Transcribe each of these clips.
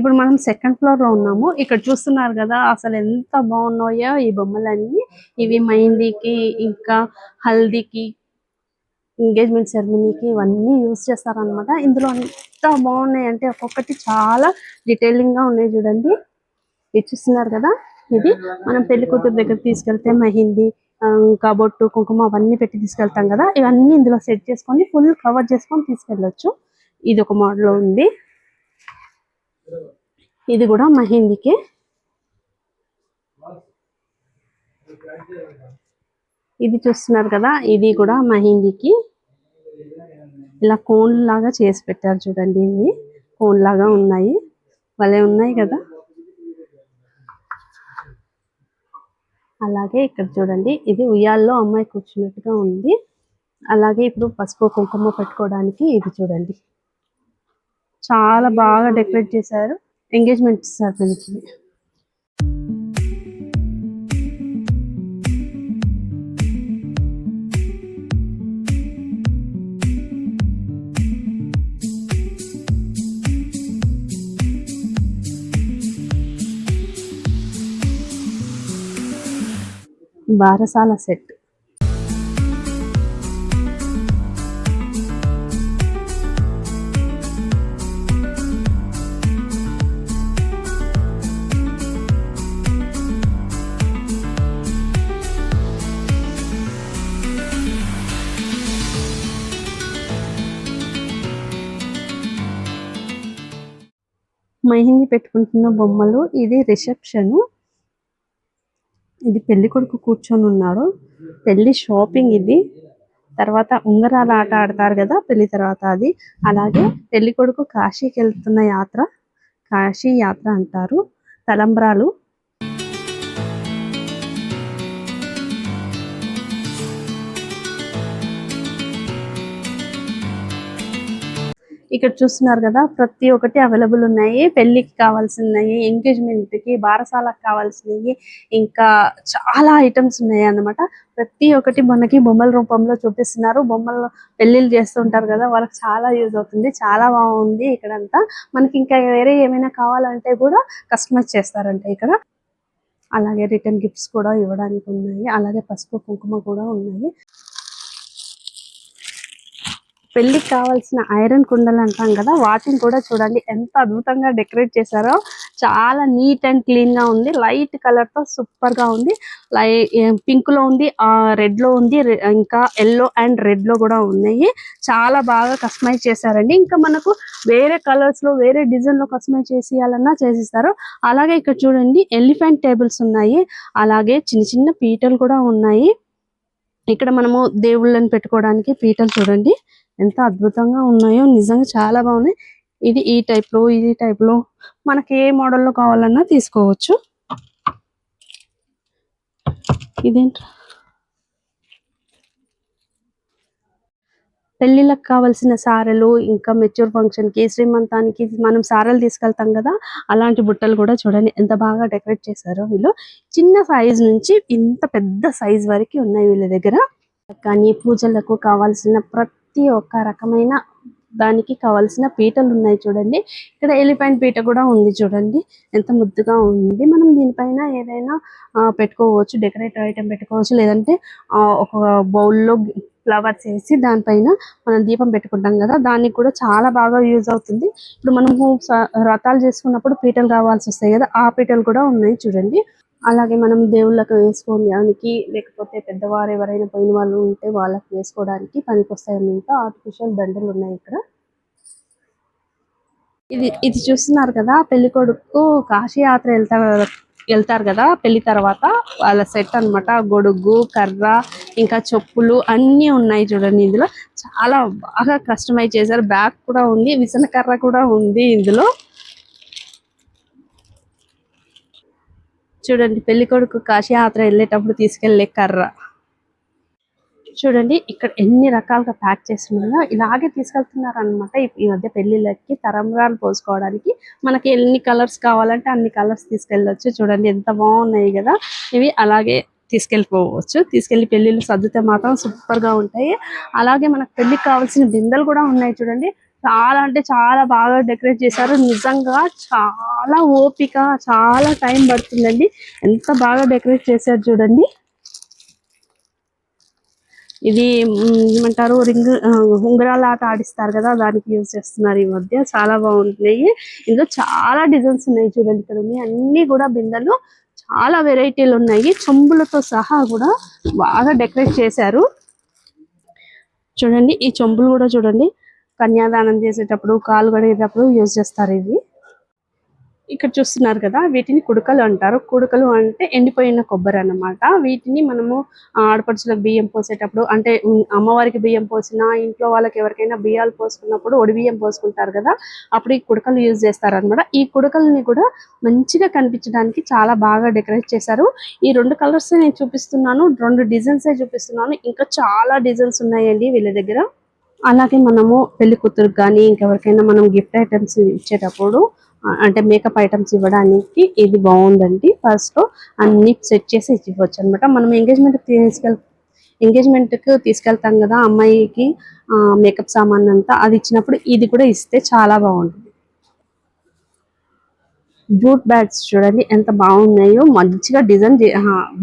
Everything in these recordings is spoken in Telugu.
ఇప్పుడు మనం సెకండ్ ఫ్లోర్ లో ఉన్నాము. ఇక్కడ చూస్తున్నారు కదా అసలు ఎంత బాగున్నాయో ఈ బొమ్మలన్నీ. ఇవి మెహందీకి ఇంకా హల్దీకి ఎంగేజ్మెంట్ సెరమనీకి ఇవన్నీ యూజ్ చేస్తారనమాట. ఇందులో ఎంత బాగున్నాయి అంటే ఒక్కొక్కటి చాలా డీటెయిలింగ్ గా ఉన్నాయి చూడండి. ఇది చూస్తున్నారు కదా, ఇది మనం పెళ్లి కూతురు దగ్గర తీసుకెళ్తే మెహందీ ఇంకా బొట్టు కుంకుమ అవన్నీ పెట్టి తీసుకెళ్తాం కదా, ఇవన్నీ ఇందులో సెట్ చేసుకొని ఫుల్ కవర్ చేసుకొని తీసుకెళ్ళొచ్చు. ఇది ఒక మోడల్ ఉంది. ఇది కూడా మెహందీకి. ఇది చూస్తున్నారు కదా, ఇది కూడా మెహందీకి. ఇలా కోన్ లాగా చేసి పెట్టారు చూడండి. ఇవి కోన్ లాగా ఉన్నాయి, భలే ఉన్నాయి కదా. అలాగే ఇక్కడ చూడండి, ఇది ఉయ్యాల్లో అమ్మాయి కూర్చున్నట్టుగా ఉంది. అలాగే ఇప్పుడు పసుపు కుంకుమ పెట్టుకోవడానికి ఇది చూడండి, చాలా బాగా డెకరేట్ చేశారు ఎంగేజ్మెంట్ సెరమనీకి. బారసాల సెట్. మెహందీ పెట్టుకుంటున్న బొమ్మలు. ఇది రిసెప్షన్. ఇది పెళ్లి కొడుకు కూర్చొని ఉన్నాడు. పెళ్లి షాపింగ్ ఇది. తర్వాత ఉంగరాల ఆట ఆడతారు కదా పెళ్లి తర్వాత, అది. అలాగే పెళ్లి కొడుకు కాశీకి వెళ్తున్న యాత్ర, కాశీ యాత్ర అంటారు. తలంబ్రాలు. ఇక్కడ చూస్తున్నారు కదా, ప్రతి ఒక్కటి అవైలబుల్ ఉన్నాయి. పెళ్లికి కావాల్సినవి, ఎంగేజ్మెంట్ కి, బారసాలకు కావాల్సినవి, ఇంకా చాలా ఐటమ్స్ ఉన్నాయి అన్నమాట. ప్రతి ఒక్కటి మనకి బొమ్మల రూపంలో చూపిస్తున్నారు. బొమ్మలు పెళ్లిళ్ళు చేస్తుంటారు కదా, వాళ్ళకి చాలా యూజ్ అవుతుంది. చాలా బాగుంది ఇక్కడంతా. మనకి ఇంకా వేరే ఏమైనా కావాలంటే కూడా కస్టమైజ్ చేస్తారంట ఇక్కడ. అలాగే రిటర్న్ గిఫ్ట్స్ కూడా ఇవ్వడానికి ఉన్నాయి. అలాగే పసుపు కుంకుమ కూడా ఉన్నాయి. పెళ్లికి కావాల్సిన ఐరన్ కుండలు అంటాం కదా, వాటిని కూడా చూడండి ఎంత అద్భుతంగా డెకరేట్ చేశారో. చాలా నీట్ అండ్ క్లీన్ గా ఉంది. లైట్ కలర్ తో సూపర్ గా ఉంది. పింక్ లో ఉంది, రెడ్ లో ఉంది, ఇంకా ఎల్లో అండ్ రెడ్ లో కూడా ఉన్నాయి. చాలా బాగా కస్టమైజ్ చేశారండి. ఇంకా మనకు వేరే కలర్స్ లో వేరే డిజైన్ లో కస్టమైజ్ చేసేయాలన్నా చేసిస్తారు. అలాగే ఇక్కడ చూడండి ఎలిఫెంట్ టేబుల్స్ ఉన్నాయి. అలాగే చిన్న చిన్న పీటలు కూడా ఉన్నాయి. ఇక్కడ మనము దేవుళ్ళని పెట్టుకోవడానికి పీటలు చూడండి ఎంత అద్భుతంగా ఉన్నాయో. నిజంగా చాలా బాగున్నాయి. ఇది ఈ టైప్ లో, ఇది టైప్ లో మనకి ఏ మోడల్లో కావాలన్నా తీసుకోవచ్చు. ఇదేంటి, పెళ్లిళ్ళకి కావాల్సిన సారెలు, ఇంకా మెచ్యూర్ ఫంక్షన్ కి, శ్రీమంతానికి మనం సారెలు తీసుకెళ్తాం కదా, అలాంటి బుట్టలు కూడా చూడండి ఎంత బాగా డెకరేట్ చేశారో వీళ్ళు. చిన్న సైజ్ నుంచి ఇంత పెద్ద సైజ్ వరకు ఉన్నాయి వీళ్ళ దగ్గర. కానీ పూజలకు కావాల్సిన ప్రతి ఒక్క రకమైన దానికి కావాల్సిన పీటలు ఉన్నాయి చూడండి. ఇక్కడ ఎలిఫెంట్ పీట కూడా ఉంది చూడండి, ఎంత ముద్దుగా ఉంది. మనం దీనిపైన ఏదైనా పెట్టుకోవచ్చు, డెకరేటివ్ ఐటమ్ పెట్టుకోవచ్చు. లేదంటే ఒక బౌల్లో ఫ్లవర్స్ వేసి దానిపైన మనం దీపం పెట్టుకుంటాం కదా, దానికి కూడా చాలా బాగా యూజ్ అవుతుంది. ఇప్పుడు మనము వ్రతాలు చేసుకున్నప్పుడు పీటలు కావాల్సి వస్తాయి కదా, ఆ పీటలు కూడా ఉన్నాయి చూడండి. అలాగే మనం దేవుళ్ళకు వేసుకోవడానికి, లేకపోతే పెద్దవారు ఎవరైనా పోయిన వాళ్ళు ఉంటే వాళ్ళకి వేసుకోవడానికి పనికొస్తాయన్నమాట. ఆర్టిఫిషియల్ దండలు ఉన్నాయి ఇక్కడ. ఇది చూస్తున్నారు కదా, పెళ్లి కొడుకు కాశీ యాత్ర వెళ్తారు కదా పెళ్లి తర్వాత, వాళ్ళ సెట్ అన్నమాట. గొడుగు, కర్ర, ఇంకా చెప్పులు అన్ని ఉన్నాయి చూడండి. ఇందులో చాలా బాగా కస్టమైజ్ చేశారు. బ్యాగ్ కూడా ఉంది, విసన కర్ర కూడా ఉంది ఇందులో. చూడండి పెళ్లి కొడుకు కాశీ యాత్ర వెళ్ళేటప్పుడు తీసుకెళ్లే కర్ర చూడండి. ఇక్కడ ఎన్ని రకాలుగా ప్యాక్ చేస్తున్నాయో. ఇలాగే తీసుకెళ్తున్నారు అనమాట ఈ మధ్య పెళ్లిళ్ళకి. తరంబ్రాలు పోసుకోవడానికి మనకి ఎన్ని కలర్స్ కావాలంటే అన్ని కలర్స్ తీసుకెళ్ళొచ్చు. చూడండి ఎంత బాగున్నాయి కదా ఇవి. అలాగే తీసుకెళ్ళిపోవచ్చు. తీసుకెళ్లి పెళ్లిళ్ళు సర్దితే మాత్రం సూపర్ గా ఉంటాయి. అలాగే మనకు పెళ్లికి కావాల్సిన బిందెలు కూడా ఉన్నాయి చూడండి. చాలా అంటే చాలా బాగా డెకరేట్ చేశారు. నిజంగా చాలా ఓపిక, చాలా టైం పడుతుందండి. ఎంత బాగా డెకరేట్ చేశారు చూడండి. ఇది ఏమంటారు, ఉంగరాల ఆట ఆడిస్తారు కదా, దానికి యూజ్ చేస్తున్నారు ఈ మధ్య. చాలా బాగుంటున్నాయి. ఇందులో చాలా డిజైన్స్ ఉన్నాయి చూడండి. ఇక్కడ ఉన్నాయి అన్ని కూడా బిందెలు, చాలా వెరైటీలు ఉన్నాయి. చెంబులతో సహా కూడా బాగా డెకరేట్ చేశారు చూడండి. ఈ చెంబులు కూడా చూడండి, కన్యాదానం చేసేటప్పుడు, కాలు కడిగేటప్పుడు యూజ్ చేస్తారు ఇవి. ఇక్కడ చూస్తున్నారు కదా, వీటిని కుడకలు అంటారు. కుడకలు అంటే ఎండిపోయిన కొబ్బరి అన్నమాట. వీటిని మనము ఆడపడుచులకు బియ్యం పోసేటప్పుడు, అంటే అమ్మవారికి బియ్యం పోసినా, ఇంట్లో వాళ్ళకి ఎవరికైనా బియ్యాలు పోసుకున్నప్పుడు ఒడి బియ్యం పోసుకుంటారు కదా, అప్పుడు ఈ కుడకలు యూజ్ చేస్తారనమాట. ఈ కుడకల్ని కూడా మంచిగా కనిపించడానికి చాలా బాగా డెకరేట్ చేశారు. ఈ 2 కలర్స్ నేను చూపిస్తున్నాను, 2 డిజైన్స్ చూపిస్తున్నాను. ఇంకా చాలా డిజైన్స్ ఉన్నాయండి వీళ్ళ దగ్గర. అలాగే మనము పెళ్లి కూతురుకి కానీ ఇంకెవరికైనా మనం గిఫ్ట్ ఐటమ్స్ ఇచ్చేటప్పుడు, అంటే మేకప్ ఐటమ్స్ ఇవ్వడానికి ఇది బాగుందండి. ఫస్ట్ అన్ని సెట్ చేసి ఇవ్వచ్చు అనమాట. మనం ఎంగేజ్మెంట్కి తీసుకెళ్తాం కదా అమ్మాయికి, మేకప్ సామాన్ అంతా, అది ఇచ్చినప్పుడు ఇది కూడా ఇస్తే చాలా బాగుంటుంది. జూట్ బ్యాగ్స్ చూడండి ఎంత బాగున్నాయో, మంచిగా డిజైన్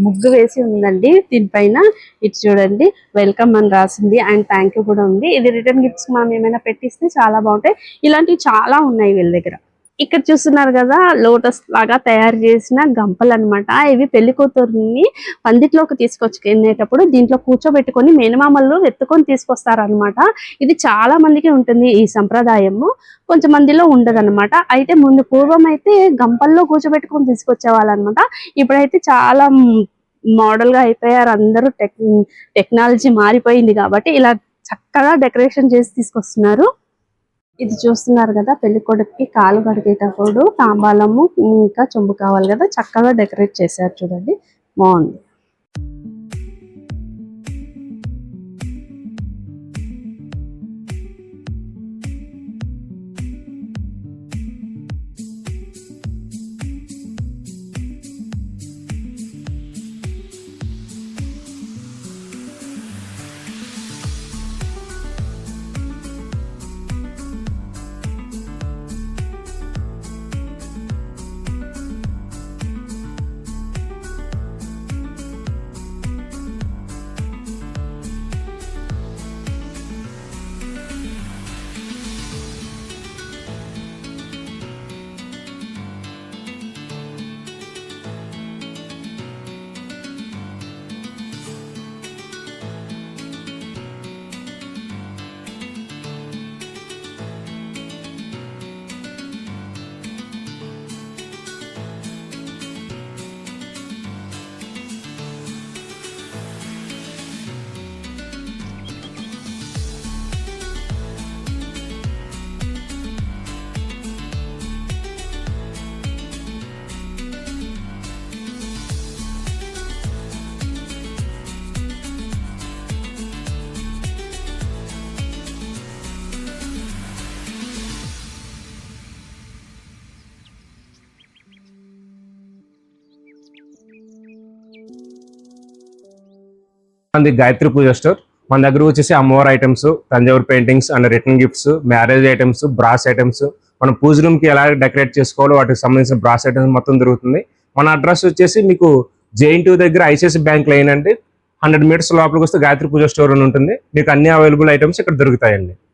ముగ్గు వేసి ఉందండి దీనిపైన. ఇటు చూడండి, వెల్కమ్ అని రాసింది అండ్ థ్యాంక్ యూ కూడా ఉంది. ఇది రిటర్న్ గిఫ్ట్స్ మనం ఏమైనా పెట్టిస్తే చాలా బాగుంటాయి. ఇలాంటివి చాలా ఉన్నాయి వీళ్ళ దగ్గర. ఇక్కడ చూస్తున్నారు కదా, లోటస్ లాగా తయారు చేసిన గంపలు అన్నమాట. ఇవి పెళ్లి కూతుర్ని పందిట్లోకి తీసుకొచ్చుకునేటప్పుడు దీంట్లో కూర్చోబెట్టుకొని మేనమామలు ఎత్తుకొని తీసుకొస్తారు అనమాట. ఇది చాలా మందికి ఉంటుంది ఈ సంప్రదాయము, కొంచెం మందిలో ఉండదు అనమాట. అయితే పూర్వం అయితే గంపల్లో కూర్చోబెట్టుకొని తీసుకొచ్చే వాళ్ళు అనమాట. ఇప్పుడైతే చాలా మోడల్ గా అయిపోయారు అందరూ. టెక్నాలజీ మారిపోయింది కాబట్టి ఇలా చక్కగా డెకరేషన్ చేసి తీసుకొస్తున్నారు. ఇది చూస్తున్నారు కదా, పెళ్లి కొడుకుకి కాలు కడిగేటప్పుడు తాంబాలము ఇంకా చెంబు కావాలి కదా, చక్కగా డెకరేట్ చేశారు చూడండి, బాగుంది. మనది గాయత్రి పూజ స్టోర్. మన దగ్గర వచ్చేసి అమ్మవారి items, Thanjavur paintings and return gifts, marriage items, brass items, మనం పూజ రూమ్ కి ఎలా డెకరేట్ చేసుకోవాలో వాటికి సంబంధించిన బ్రాస్ ఐటమ్స్ మొత్తం దొరుకుతుంది. మన అడ్రస్ వచ్చేసి మీకు JNTU దగ్గర ICICI బ్యాంక్ లైన్ అండి. 100 మీటర్స్ లోపలికి వస్తే గాయత్రి పూజ స్టోర్ అని ఉంటుంది. మీకు అన్ని అవైలబుల్ ఐటమ్స్ ఇక్కడ దొరుకుతాయండి.